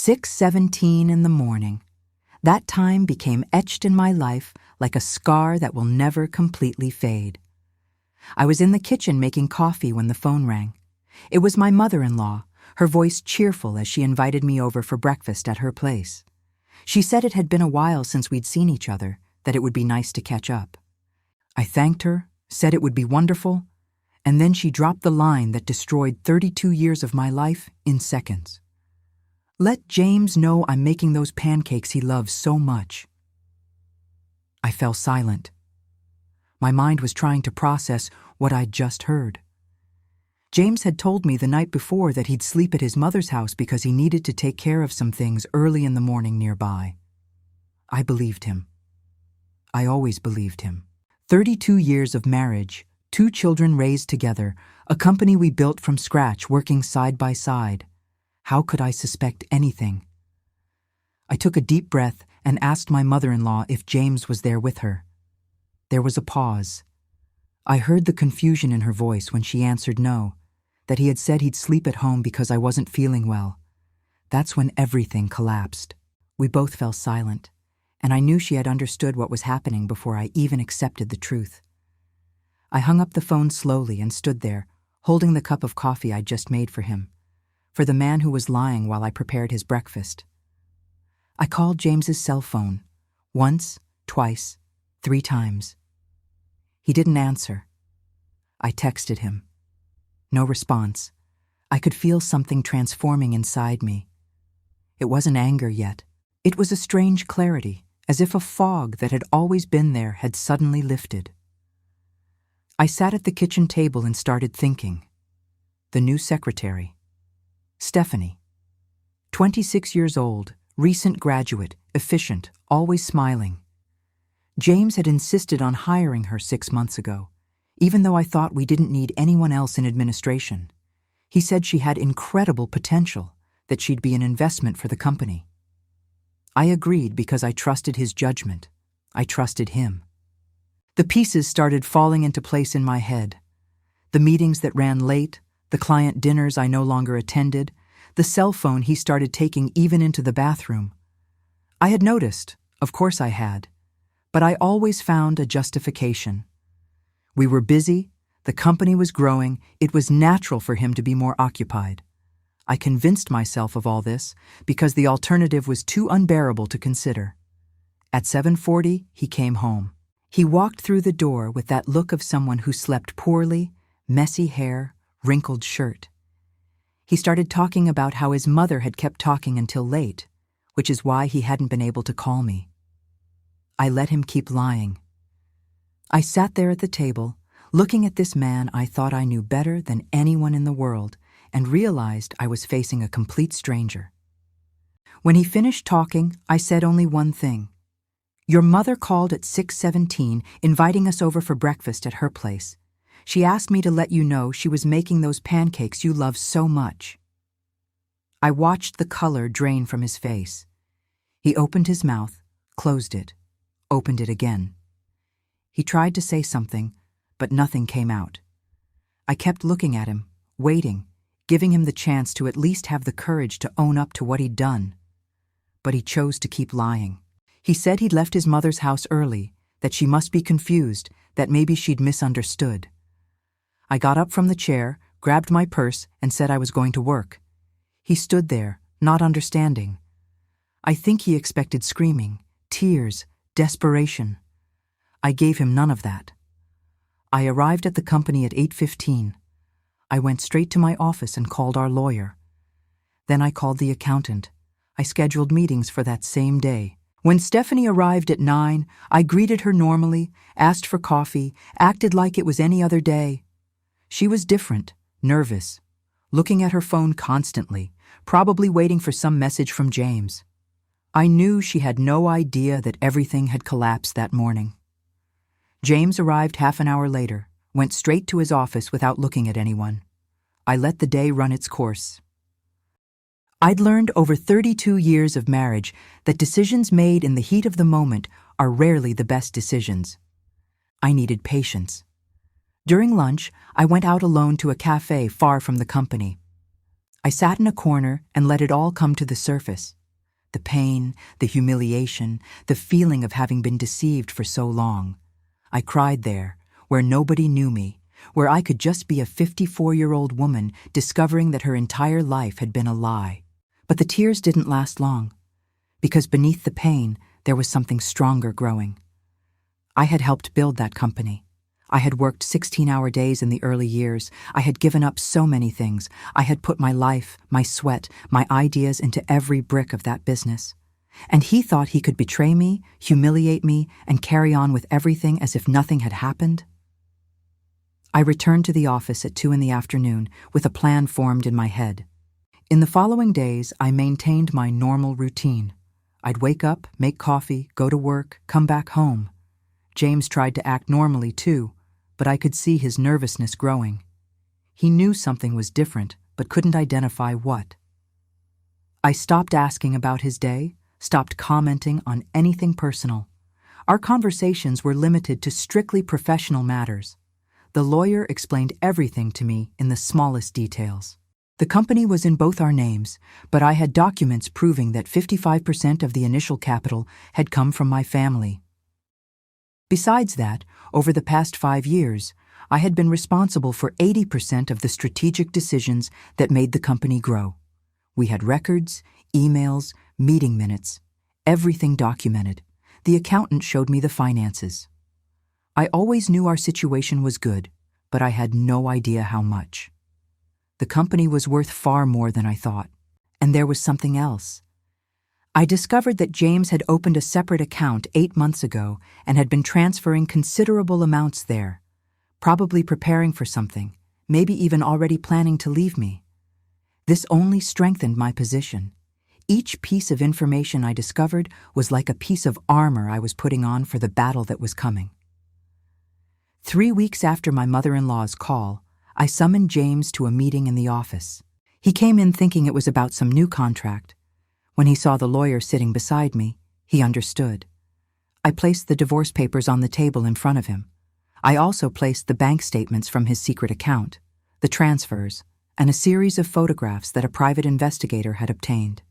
6:17 in the morning. That time became etched in my life like a scar that will never completely fade. I was in the kitchen making coffee when the phone rang. It was my mother-in-law, her voice cheerful as she invited me over for breakfast at her place. She said it had been a while since we'd seen each other, that it would be nice to catch up. I thanked her, said it would be wonderful, and then she dropped the line that destroyed 32 years of my life in seconds. "Let James know I'm making those pancakes he loves so much." I fell silent. My mind was trying to process what I'd just heard. James had told me the night before that he'd sleep at his mother's house because he needed to take care of some things early in the morning nearby. I believed him. I always believed him. 32 years of marriage, 2 children raised together, a company we built from scratch working side by side. How could I suspect anything? I took a deep breath and asked my mother-in-law if James was there with her. There was a pause. I heard the confusion in her voice when she answered no, that he had said he'd sleep at home because I wasn't feeling well. That's when everything collapsed. We both fell silent, and I knew she had understood what was happening before I even accepted the truth. I hung up the phone slowly and stood there, holding the cup of coffee I'd just made for him, for the man who was lying while I prepared his breakfast. I called James's cell phone, once, twice, 3 times. He didn't answer. I texted him. No response. I could feel something transforming inside me. It wasn't anger yet. It was a strange clarity, as if a fog that had always been there had suddenly lifted. I sat at the kitchen table and started thinking. The new secretary. Stephanie. 26 years old, recent graduate, efficient, always smiling. James had insisted on hiring her 6 months ago, even though I thought we didn't need anyone else in administration. He said she had incredible potential, that she'd be an investment for the company. I agreed because I trusted his judgment. I trusted him. The pieces started falling into place in my head. The meetings that ran late, the client dinners I no longer attended, the cell phone he started taking even into the bathroom. I had noticed, of course I had, but I always found a justification. We were busy, the company was growing, it was natural for him to be more occupied. I convinced myself of all this because the alternative was too unbearable to consider. At 7:40, he came home. He walked through the door with that look of someone who slept poorly, messy hair, wrinkled shirt. He started talking about how his mother had kept talking until late, which is why he hadn't been able to call me. I let him keep lying. I sat there at the table, looking at this man I thought I knew better than anyone in the world, and realized I was facing a complete stranger. When he finished talking, I said only one thing. "Your mother called at 6:17, inviting us over for breakfast at her place. She asked me to let you know she was making those pancakes you love so much." I watched the color drain from his face. He opened his mouth, closed it, opened it again. He tried to say something, but nothing came out. I kept looking at him, waiting, giving him the chance to at least have the courage to own up to what he'd done. But he chose to keep lying. He said he'd left his mother's house early, that she must be confused, that maybe she'd misunderstood. I got up from the chair, grabbed my purse, and said I was going to work. He stood there, not understanding. I think he expected screaming, tears, desperation. I gave him none of that. I arrived at the company at 8:15. I went straight to my office and called our lawyer. Then I called the accountant. I scheduled meetings for that same day. When Stephanie arrived at 9, I greeted her normally, asked for coffee, acted like it was any other day. She was different, nervous, looking at her phone constantly, probably waiting for some message from James. I knew she had no idea that everything had collapsed that morning. James arrived half an hour later, went straight to his office without looking at anyone. I let the day run its course. I'd learned over 32 years of marriage that decisions made in the heat of the moment are rarely the best decisions. I needed patience. During lunch, I went out alone to a cafe far from the company. I sat in a corner and let it all come to the surface. The pain, the humiliation, the feeling of having been deceived for so long. I cried there, where nobody knew me, where I could just be a 54-year-old woman discovering that her entire life had been a lie. But the tears didn't last long, because beneath the pain, there was something stronger growing. I had helped build that company. I had worked 16-hour days in the early years. I had given up so many things. I had put my life, my sweat, my ideas into every brick of that business. And he thought he could betray me, humiliate me, and carry on with everything as if nothing had happened? I returned to the office at 2 p.m. with a plan formed in my head. In the following days, I maintained my normal routine. I'd wake up, make coffee, go to work, come back home. James tried to act normally too, but I could see his nervousness growing. He knew something was different, but couldn't identify what. I stopped asking about his day, stopped commenting on anything personal. Our conversations were limited to strictly professional matters. The lawyer explained everything to me in the smallest details. The company was in both our names, but I had documents proving that 55% of the initial capital had come from my family. Besides that, over the past 5 years, I had been responsible for 80% of the strategic decisions that made the company grow. We had records, emails, meeting minutes, everything documented. The accountant showed me the finances. I always knew our situation was good, but I had no idea how much. The company was worth far more than I thought. And there was something else. I discovered that James had opened a separate account 8 months ago and had been transferring considerable amounts there, probably preparing for something, maybe even already planning to leave me. This only strengthened my position. Each piece of information I discovered was like a piece of armor I was putting on for the battle that was coming. 3 weeks after my mother-in-law's call, I summoned James to a meeting in the office. He came in thinking it was about some new contract. When he saw the lawyer sitting beside me, he understood. I placed the divorce papers on the table in front of him. I also placed the bank statements from his secret account, the transfers, and a series of photographs that a private investigator had obtained.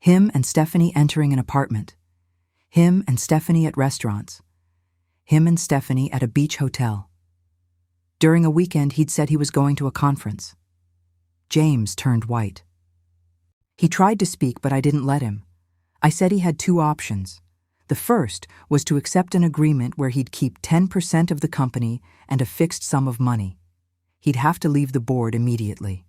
Him and Stephanie entering an apartment. Him and Stephanie at restaurants. Him and Stephanie at a beach hotel. During a weekend, he'd said he was going to a conference. James turned white. He tried to speak, but I didn't let him. I said he had 2 options. The first was to accept an agreement where he'd keep 10% of the company and a fixed sum of money. He'd have to leave the board immediately.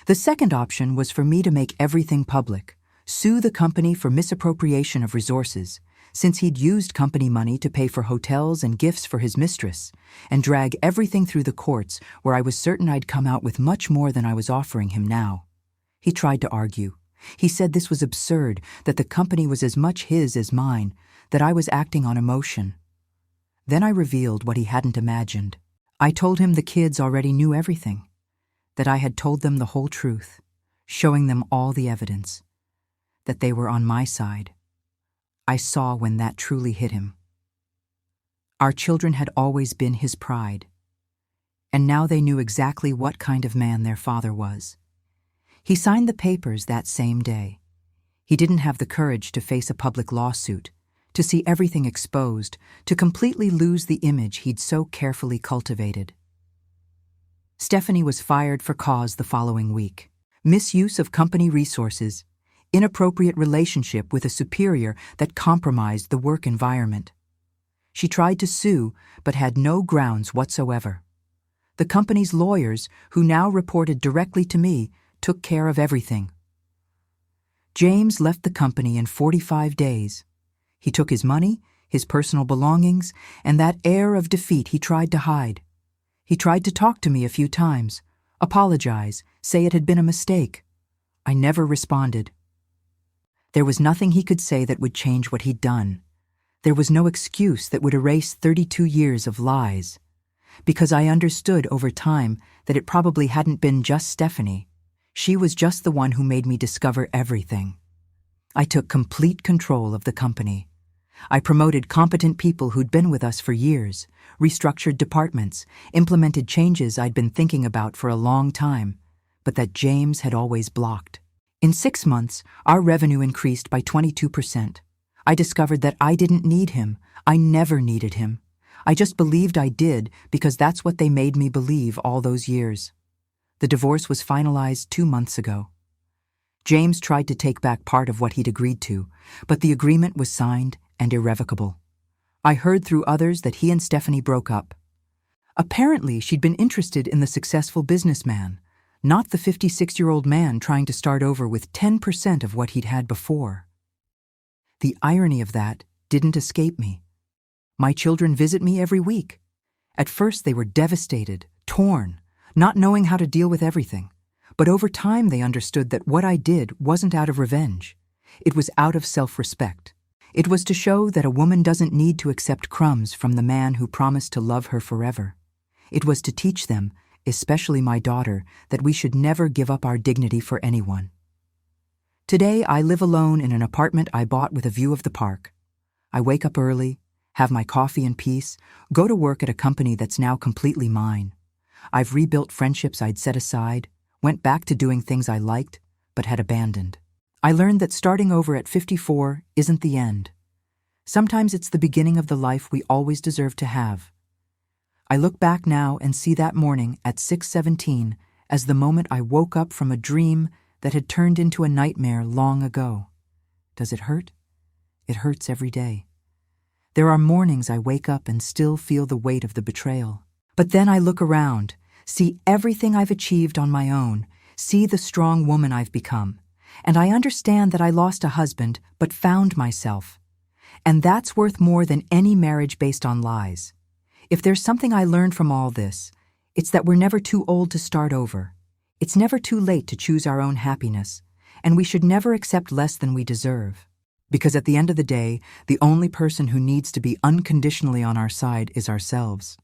The second option was for me to make everything public, sue the company for misappropriation of resources, since he'd used company money to pay for hotels and gifts for his mistress, and drag everything through the courts where I was certain I'd come out with much more than I was offering him now. He tried to argue. He said this was absurd, that the company was as much his as mine, that I was acting on emotion. Then I revealed what he hadn't imagined. I told him the kids already knew everything, that I had told them the whole truth, showing them all the evidence, that they were on my side. I saw when that truly hit him. Our children had always been his pride, and now they knew exactly what kind of man their father was. He signed the papers that same day. He didn't have the courage to face a public lawsuit, to see everything exposed, to completely lose the image he'd so carefully cultivated. Stephanie was fired for cause the following week. Misuse of company resources, inappropriate relationship with a superior that compromised the work environment. She tried to sue, but had no grounds whatsoever. The company's lawyers, who now reported directly to me, took care of everything. James left the company in 45 days. He took his money, his personal belongings, and that air of defeat he tried to hide. He tried to talk to me a few times, apologize, say it had been a mistake. I never responded. There was nothing he could say that would change what he'd done. There was no excuse that would erase 32 years of lies. Because I understood over time that it probably hadn't been just Stephanie. She was just the one who made me discover everything. I took complete control of the company. I promoted competent people who'd been with us for years, restructured departments, implemented changes I'd been thinking about for a long time, but that James had always blocked. In 6 months, our revenue increased by 22%. I discovered that I didn't need him. I never needed him. I just believed I did because that's what they made me believe all those years. The divorce was finalized 2 months ago. James tried to take back part of what he'd agreed to, but the agreement was signed and irrevocable. I heard through others that he and Stephanie broke up. Apparently, she'd been interested in the successful businessman, not the 56-year-old man trying to start over with 10% of what he'd had before. The irony of that didn't escape me. My children visit me every week. At first, they were devastated, torn, not knowing how to deal with everything. But over time, they understood that what I did wasn't out of revenge. It was out of self-respect. It was to show that a woman doesn't need to accept crumbs from the man who promised to love her forever. It was to teach them, especially my daughter, that we should never give up our dignity for anyone. Today, I live alone in an apartment I bought with a view of the park. I wake up early, have my coffee in peace, go to work at a company that's now completely mine. I've rebuilt friendships I'd set aside, went back to doing things I liked, but had abandoned. I learned that starting over at 54 isn't the end. Sometimes it's the beginning of the life we always deserve to have. I look back now and see that morning at 6:17 as the moment I woke up from a dream that had turned into a nightmare long ago. Does it hurt? It hurts every day. There are mornings I wake up and still feel the weight of the betrayal. But then I look around, see everything I've achieved on my own, see the strong woman I've become, and I understand that I lost a husband but found myself. And that's worth more than any marriage based on lies. If there's something I learned from all this, it's that we're never too old to start over. It's never too late to choose our own happiness, and we should never accept less than we deserve. Because at the end of the day, the only person who needs to be unconditionally on our side is ourselves.